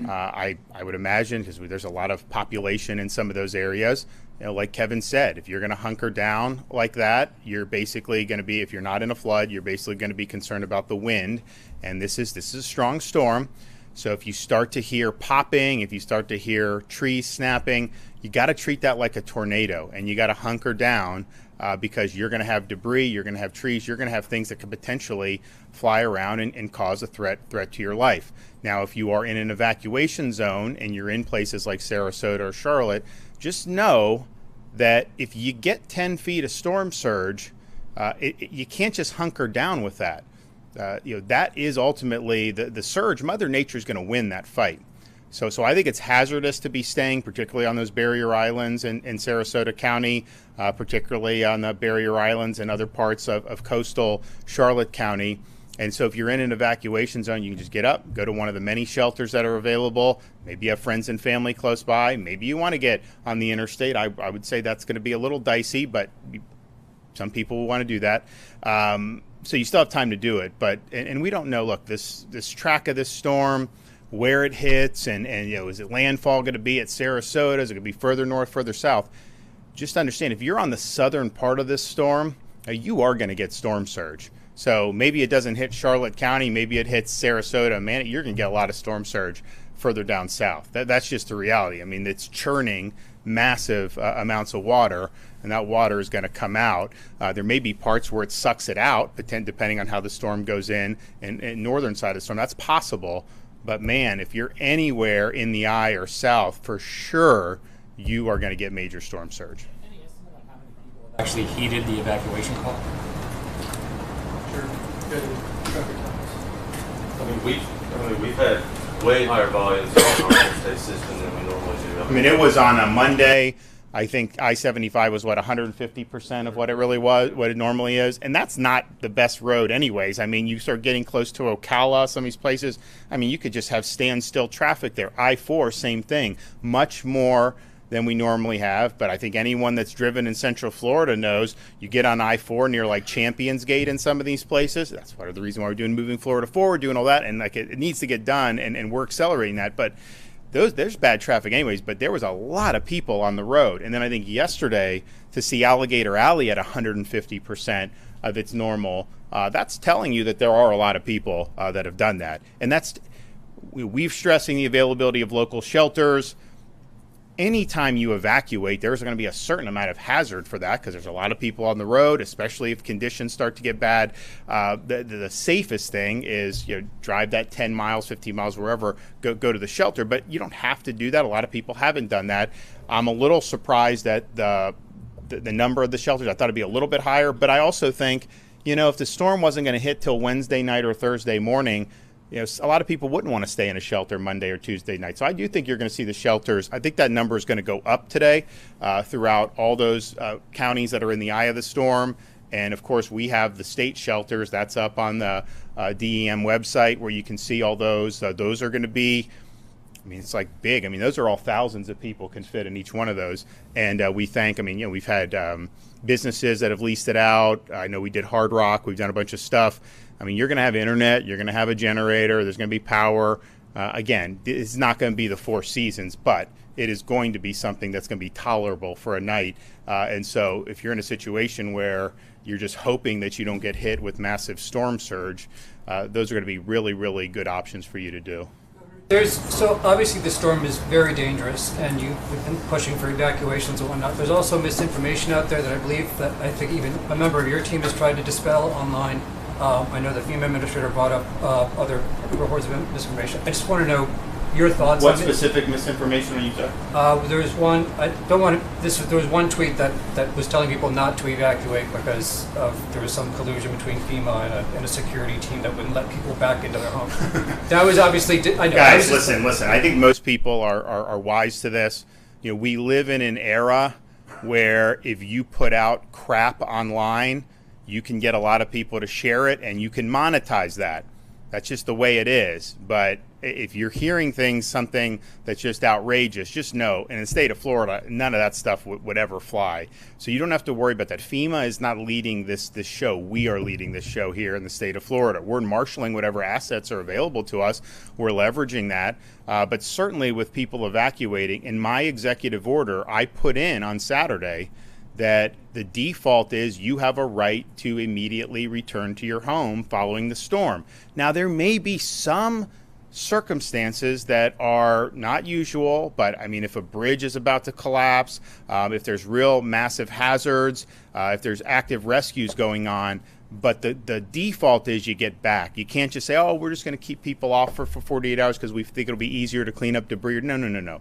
I would imagine, because there's a lot of population in some of those areas, like Kevin said, if you're going to hunker down like that, you're basically going to be, if you're not in a flood, you're basically going to be concerned about the wind. And this is a strong storm. So if you start to hear popping, if you start to hear trees snapping, you got to treat that like a tornado, and you got to hunker down because you're going to have debris, you're going to have trees, you're going to have things that could potentially fly around and cause a threat to your life. Now, if you are in an evacuation zone and you're in places like Sarasota or Charlotte, just know that if you get 10 feet of storm surge, you can't just hunker down with that. That is ultimately the surge. Mother Nature is going to win that fight. So I think it's hazardous to be staying, particularly on those barrier islands in Sarasota County, particularly on the barrier islands and other parts of coastal Charlotte County. And so if you're in an evacuation zone, you can just get up, go to one of the many shelters that are available. Maybe you have friends and family close by. Maybe you want to get on the interstate. I would say that's going to be a little dicey, but some people will want to do that. So you still have time to do it. But and we don't know, look, this track of this storm, where it hits, and is it landfall going to be at Sarasota? Is it going to be further north, further south? Just understand, if you're on the southern part of this storm, you are going to get storm surge. So maybe it doesn't hit Charlotte County, maybe it hits Sarasota. Man, you're going to get a lot of storm surge further down south. That's just the reality. I mean, it's churning massive amounts of water, and that water is going to come out. There may be parts where it sucks it out, depending on how the storm goes in northern side of the storm. That's possible. But man, if you're anywhere in the eye or south, for sure, you are going to get major storm surge. Any estimate on how many people have actually heeded the evacuation call? Sure. I mean, we've had way higher volumes on our state system than we normally do. I mean, it was on a Monday. I think I-75 was, 150% of what it really was, what it normally is. And that's not the best road anyways. I mean, you start getting close to Ocala, some of these places. I mean, you could just have standstill traffic there. I-4, same thing. Much more than we normally have. But I think anyone that's driven in Central Florida knows you get on I-4 near like Champions Gate in some of these places. That's part of the reason why we're doing Moving Florida Forward, doing all that. And like it needs to get done, and we're accelerating that. But there's bad traffic anyways, but there was a lot of people on the road. And then I think yesterday to see Alligator Alley at 150% of its normal, that's telling you that there are a lot of people that have done that. And we've stressing the availability of local shelters. Anytime you evacuate, there's going to be a certain amount of hazard for that because there's a lot of people on the road, especially if conditions start to get bad. The safest thing is drive that 10 miles, 15 miles, wherever, go to the shelter. But you don't have to do that. A lot of people haven't done that. I'm a little surprised at the number of the shelters. I thought it'd be a little bit higher. But I also think, if the storm wasn't going to hit till Wednesday night or Thursday morning, a lot of people wouldn't want to stay in a shelter Monday or Tuesday night. So I do think you're going to see the shelters. I think that number is going to go up today throughout all those counties that are in the eye of the storm. And, of course, we have the state shelters. That's up on the DEM website where you can see all those. Those are going to be, it's like big. Those are all thousands of people can fit in each one of those. And we thank, we've had businesses that have leased it out. I know we did Hard Rock. We've done a bunch of stuff. You're going to have internet, you're going to have a generator, there's going to be power. Again, it's not going to be the Four Seasons, but it is going to be something that's going to be tolerable for a night. And so if you're in a situation where you're just hoping that you don't get hit with massive storm surge, those are going to be really, really good options for you to do. So obviously the storm is very dangerous, and you've been pushing for evacuations and whatnot. There's also misinformation out there that I think even a member of your team has tried to dispel online. I know the FEMA administrator brought up other reports of misinformation. I just want to know your thoughts on it. What specific misinformation are you talking? There was one. There was one tweet that was telling people not to evacuate because there was some collusion between FEMA and a security team that wouldn't let people back into their homes. That was obviously. I know. Guys, listen. I think most people are wise to this. We live in an era where if you put out crap online, you can get a lot of people to share it, and you can monetize that. That's just the way it is. But if you're hearing something that's just outrageous, just know, in the state of Florida, none of that stuff would ever fly. So you don't have to worry about that. FEMA is not leading this show. We are leading this show here in the state of Florida. We're marshaling whatever assets are available to us. We're leveraging that. But certainly with people evacuating, in my executive order, I put in on Saturday that the default is you have a right to immediately return to your home following the storm. Now, there may be some circumstances that are not usual, but if a bridge is about to collapse, if there's real massive hazards, if there's active rescues going on, but the default is you get back. You can't just say, we're just going to keep people off for 48 hours because we think it'll be easier to clean up debris. No.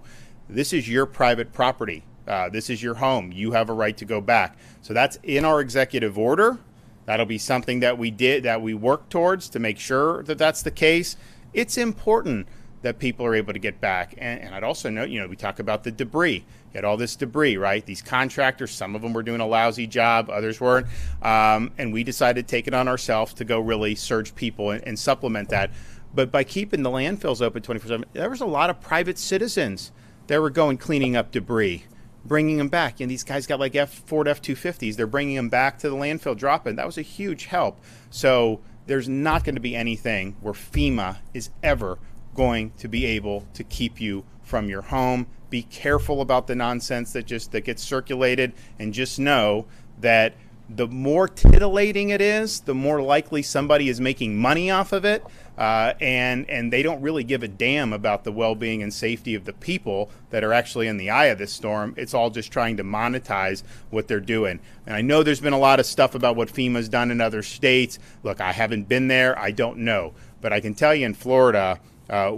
This is your private property. This is your home. You have a right to go back. So that's in our executive order. That'll be something that we work towards to make sure that that's the case. It's important that people are able to get back. And I'd also note, we talk about the debris. You had all this debris, right? These contractors, some of them were doing a lousy job, others weren't. And we decided to take it on ourselves to go really surge people and supplement that. But by keeping the landfills open 24/7, there was a lot of private citizens that were going cleaning up debris, bringing them back. And these guys got like Ford F-250s. They're bringing them back to the landfill drop-in. That was a huge help. So there's not going to be anything where FEMA is ever going to be able to keep you from your home. Be careful about the nonsense that gets circulated, and just know that the more titillating it is, the more likely somebody is making money off of it, and they don't really give a damn about the well-being and safety of the people that are actually in the eye of this storm. It's all just trying to monetize what they're doing. And I know there's been a lot of stuff about what FEMA's done in other states. Look, I haven't been there. I don't know. But I can tell you in Florida,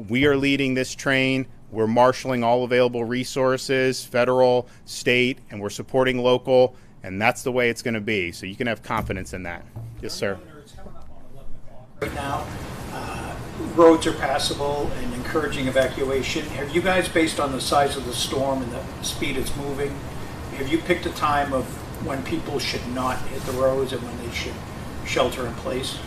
we are leading this train. We're marshaling all available resources, federal, state, and we're supporting local. And that's the way it's going to be. So you can have confidence in that. Yes, sir. It's coming up on 11 o'clock right now. Roads are passable and encouraging evacuation. Have you guys, based on the size of the storm and the speed it's moving, have you picked a time of when people should not hit the roads and when they should shelter in place?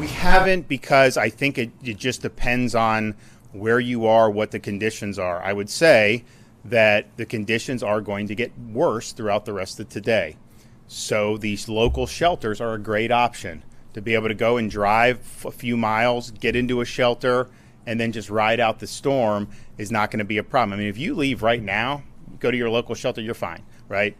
We haven't, because I think it just depends on where you are, what the conditions are. I would say that the conditions are going to get worse throughout the rest of today. So these local shelters are a great option to be able to go and drive a few miles, get into a shelter, and then just ride out the storm is not going to be a problem. I mean, if you leave right now, go to your local shelter, you're fine, right?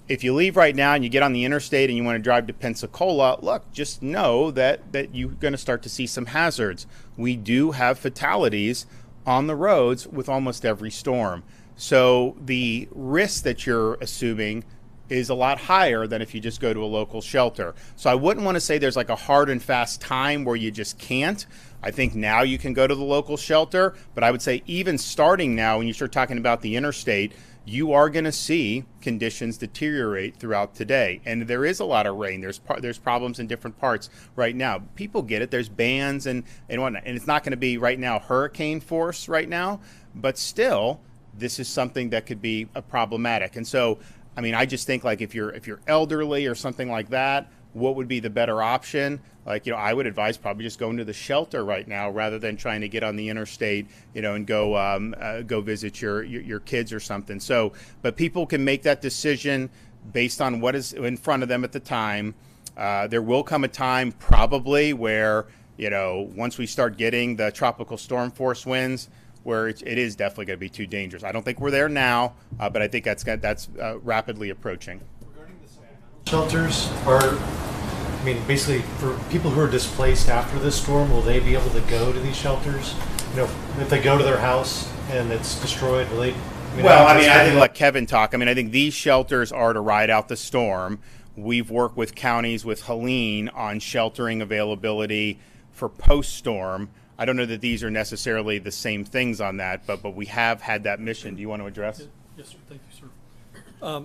If you leave right now and you get on the interstate and you want to drive to Pensacola, look, just know that you're going to start to see some hazards. We do have fatalities on the roads with almost every storm. So the risk that you're assuming is a lot higher than if you just go to a local shelter. So I wouldn't want to say there's like a hard and fast time where you just can't. I think now you can go to the local shelter, but I would say even starting now, when you start talking about the interstate, you are going to see conditions deteriorate throughout today. And there is a lot of rain. There's problems in different parts right now. People get it. There's bands and whatnot. And it's not going to be right now hurricane force right now, but still, this is something that could be problematic. And so, I mean, I just think like if you're elderly or something like that, what would be the better option? Like, I would advise probably just going to the shelter right now rather than trying to get on the interstate, and go visit your kids or something. So, but people can make that decision based on what is in front of them at the time. There will come a time probably where, once we start getting the tropical storm force winds, where it is definitely going to be too dangerous. I don't think we're there now, but I think that's rapidly approaching. Regarding the shelters, basically for people who are displaced after this storm, will they be able to go to these shelters? If they go to their house and it's destroyed, will they? I think let Kevin talk. I think these shelters are to ride out the storm. We've worked with counties with Helene on sheltering availability for post-storm. I don't know that these are necessarily the same things on that, but we have had that mission. Do you want to address? Yes, sir. Thank you, sir.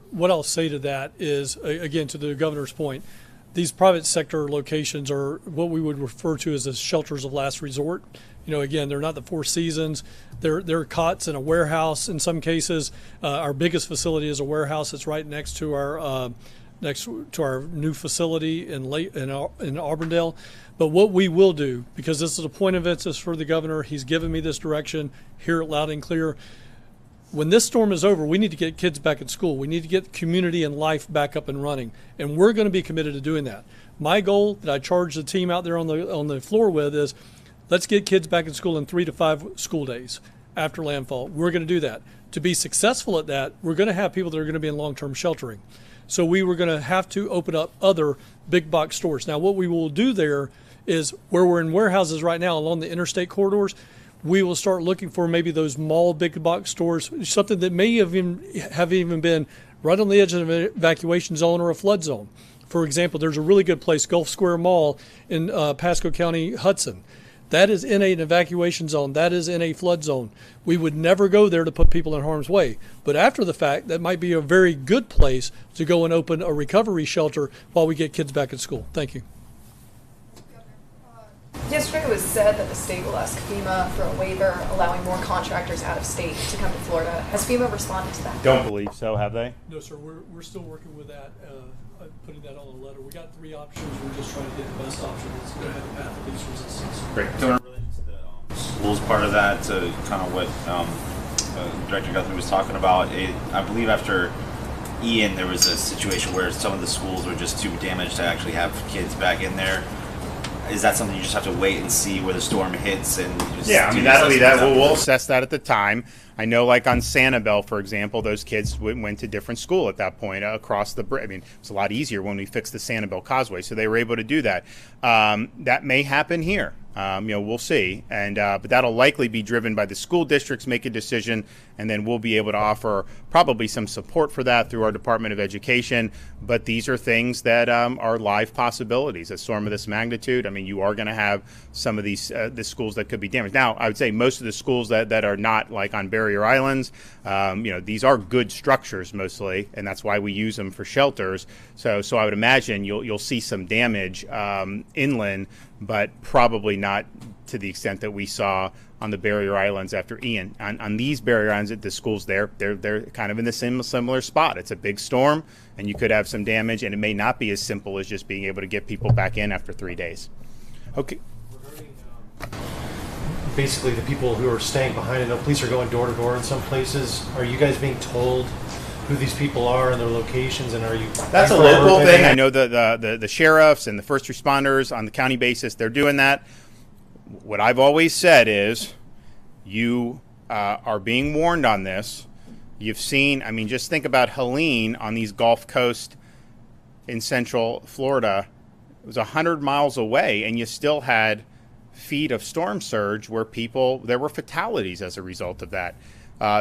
What I'll say to that is, again, to the governor's point, these private sector locations are what we would refer to as the shelters of last resort. Again, they're not the Four Seasons. They're cots in a warehouse in some cases. Our biggest facility is a warehouse. It's right next to our new facility in Auburndale. But what we will do, because this is a point of emphasis for the governor, he's given me this direction, hear it loud and clear. When this storm is over, we need to get kids back in school. We need to get community and life back up and running, and we're going to be committed to doing that. My goal that I charge the team out there on the floor with is, let's get kids back in school in 3 to 5 school days after landfall. We're going to do that. To be successful at that, we're going to have people that are going to be in long-term sheltering. So we were going to have to open up other big box stores. Now, what we will do there is, where we're in warehouses right now along the interstate corridors, we will start looking for maybe those mall big box stores, something that may have even been right on the edge of an evacuation zone or a flood zone. For example, there's a really good place, Gulf Square Mall in Pasco County, Hudson. That is in an evacuation zone. That is in a flood zone. We would never go there to put people in harm's way. But after the fact, that might be a very good place to go and open a recovery shelter while we get kids back at school. Thank you. Yesterday it was said that the state will ask FEMA for a waiver allowing more contractors out of state to come to Florida. Has FEMA responded to that? Don't believe so, have they? No, sir. We're still working with that, putting that on a letter. We got 3 options. We're just trying to get the best option that's going to have the path of least resistance. Great. Related to the schools part of that, to kind of what Director Guthrie was talking about, I believe after Ian, there was a situation where some of the schools were just too damaged to actually have kids back in there. Is that something you just have to wait and see where the storm hits? And just that'll be that. We'll assess that at the time. I know, like on Sanibel, for example, those kids went to different school at that point across the bridge. It's a lot easier when we fixed the Sanibel Causeway, so they were able to do that. That may happen here. We'll see, but that'll likely be driven by the school districts make a decision, and then we'll be able to offer probably some support for that through our Department of Education. But these are things that are live possibilities. A storm of this magnitude, you are going to have some of these the schools that could be damaged. Now, I would say most of the schools that are not like on barrier islands, these are good structures mostly, and that's why we use them for shelters. So I would imagine you'll see some damage inland, but probably not to the extent that we saw on the barrier islands after Ian. On these barrier islands at the schools, they're kind of in the similar spot. It's a big storm, and you could have some damage, and it may not be as simple as just being able to get people back in after 3 days. Okay. basically the people who are staying behind. I know police are going door to door in some places. Are you guys being told who these people are and their locations, and are you? That's a local thing. I know the sheriffs and the first responders on the county basis, they're doing that. What I've always said is, you are being warned on this. You've seen, I mean, just think about Helene on these Gulf Coast in central Florida. It was 100 miles away, and you still had feet of storm surge where there were fatalities as a result of that.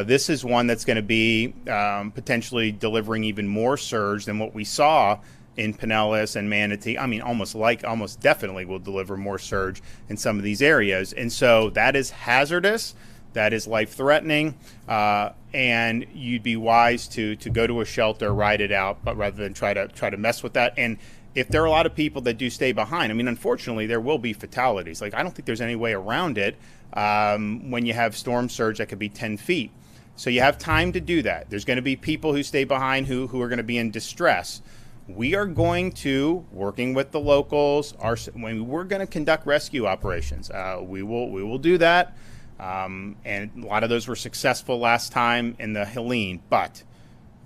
This is one that's going to be potentially delivering even more surge than what we saw in Pinellas and Manatee. I mean, almost definitely will deliver more surge in some of these areas. And so that is hazardous. That is life-threatening. And you'd be wise to go to a shelter, ride it out, but rather than try to mess with that. And if there are a lot of people that do stay behind, I mean, unfortunately, there will be fatalities. Like, I don't think there's any way around it when you have storm surge that could be 10 feet. So you have time to do that. There's going to be people who stay behind who are going to be in distress. We are going to, working with the locals, we're going to conduct rescue operations. We will do that. And a lot of those were successful last time in the Helene. But,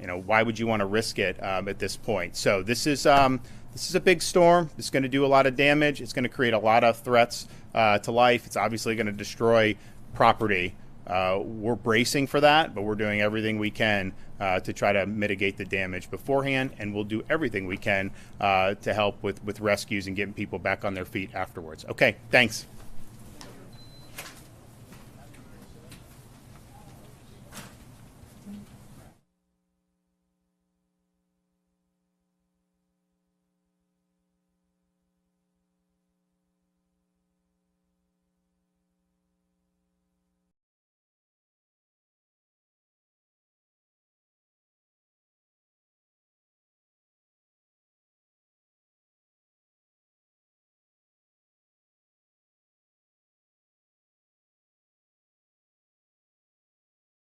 why would you want to risk it at this point? So this is a big storm. It's going to do a lot of damage. It's going to create a lot of threats to life. It's obviously going to destroy property. We're bracing for that, but we're doing everything we can to try to mitigate the damage beforehand, and we'll do everything we can to help with rescues and getting people back on their feet afterwards. Okay, thanks.